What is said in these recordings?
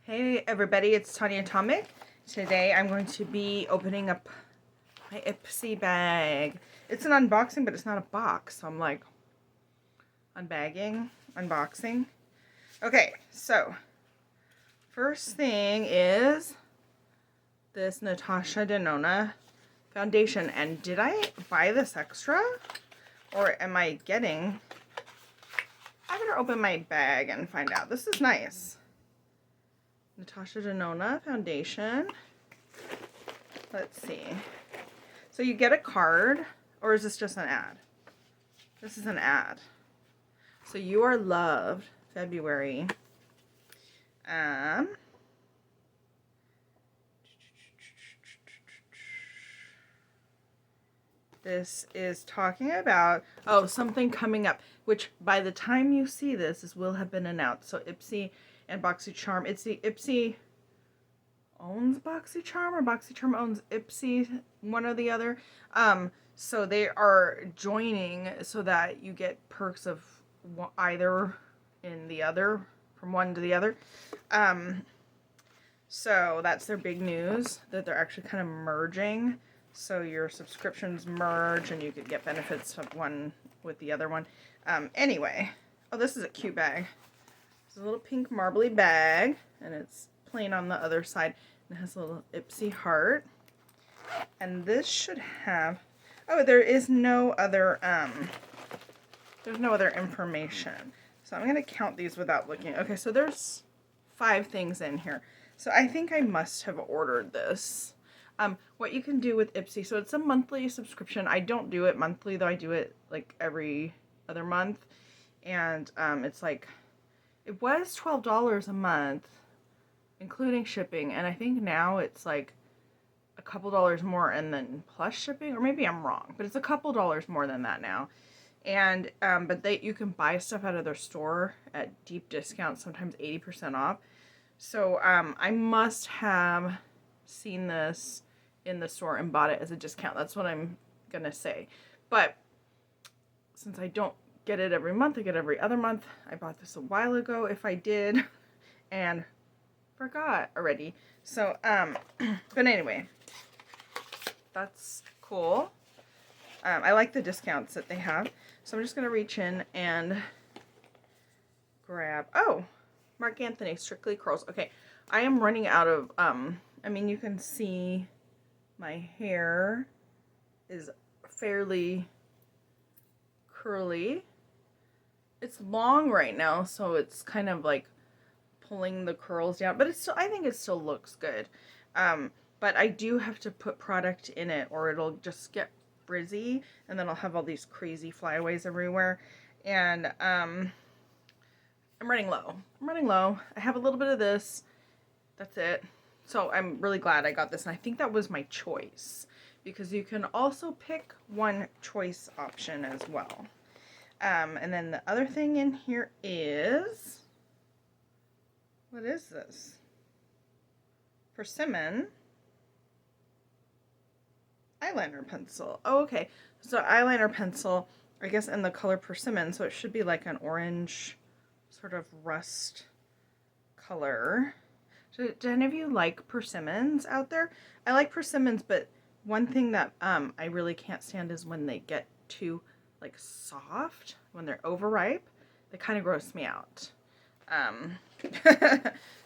Hey everybody, it's Tanya Atomic. Today I'm going to be opening up my Ipsy bag. It's an unboxing, but it's not a box, so I'm like unboxing. Okay, so first thing is this Natasha Denona foundation. And did I buy this extra? Or am I getting... I better open my bag and find out. This is nice. Natasha Denona foundation. Let's see. So you get a card, or is this just an ad? This is an ad. So you are loved, February. This is talking about, something coming up, which by the time you see this will have been announced. So Ipsy and BoxyCharm. Ipsy owns BoxyCharm, or BoxyCharm owns Ipsy, one or the other. So they are joining so that you get perks of either in the other, from one to the other. So that's their big news, that they're actually kind of merging. So your subscriptions merge and you could get benefits of one with the other one. Anyway, this is a cute bag. It's a little pink marbly bag, and it's plain on the other side. It has a little Ipsy heart. And this should have... there is no other... there's no other information. So I'm going to count these without looking. Okay, so there's 5 things in here. So I think I must have ordered this. What you can do with Ipsy, so it's a monthly subscription. I don't do it monthly, though. I do it like every other month. And it's like, it was $12 a month, including shipping. And I think now it's like a couple dollars more and then plus shipping, or maybe I'm wrong, but it's a couple dollars more than that now. And but you can buy stuff out of their store at deep discounts, sometimes 80% off. So I must have seen this in the store and bought it as a discount. That's what I'm gonna say. But since I don't get it every month, I get it every other month. I bought this a while ago, if I did, and forgot already. So but anyway, that's cool. I like the discounts that they have. So I'm just gonna reach in and grab, Mark Anthony Strictly Curls. Okay, I am running out of, I mean, you can see my hair is fairly curly. It's long right now, so it's kind of like pulling the curls down, but it's still, I think it still looks good. But I do have to put product in it, or it'll just get frizzy, and then I'll have all these crazy flyaways everywhere. And I'm running low. I have a little bit of this. That's it. So I'm really glad I got this, and I think that was my choice, because you can also pick one choice option as well. And then the other thing in here is, what is this? Persimmon eyeliner pencil. Oh, okay. So eyeliner pencil, I guess in the color persimmon, so it should be like an orange sort of rust color. Do any of you like persimmons out there? I like persimmons, but one thing that I really can't stand is when they get too like soft, when they're overripe. They kind of gross me out.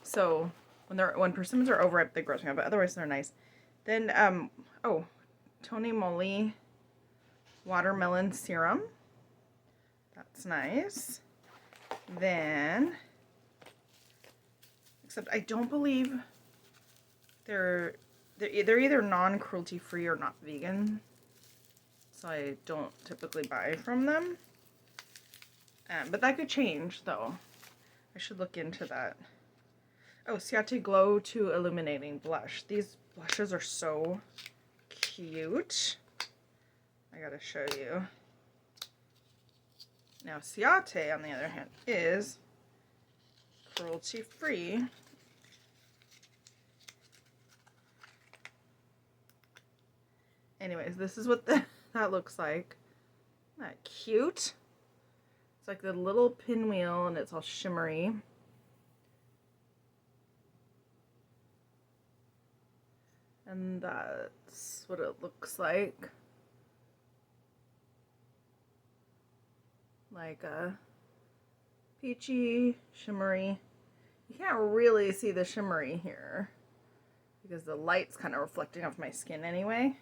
So when persimmons are overripe, they gross me out, but otherwise they're nice. Then Tony Moly watermelon serum. That's nice. Then, except I don't believe they're either non-cruelty free or not vegan, so I don't typically buy from them. But that could change, though. I should look into that. Oh, Ciate Glow 2 Illuminating Blush. These blushes are so cute. I gotta show you. Now, Ciate, on the other hand, is cruelty-free. Anyways, this is what that looks like. Isn't that cute? It's like the little pinwheel, and it's all shimmery. And that's what it looks like. Like a peachy, shimmery. You can't really see the shimmery here because the light's kind of reflecting off my skin anyway.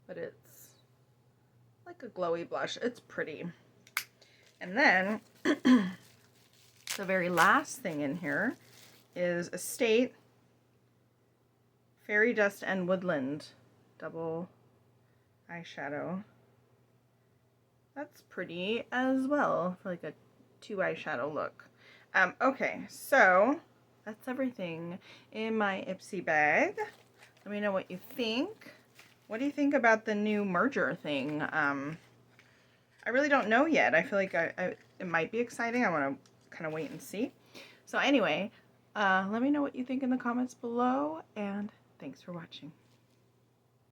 But it's like a glowy blush. It's pretty. And then the very last thing in here is Estate Fairy Dust and Woodland double eyeshadow. That's pretty as well for like a 2 eyeshadow look. Okay, so that's everything in my Ipsy bag. Let me know what you think. What do you think about the new merger thing? I really don't know yet. I feel like it might be exciting. I want to kind of wait and see. So anyway, let me know what you think in the comments below, and thanks for watching.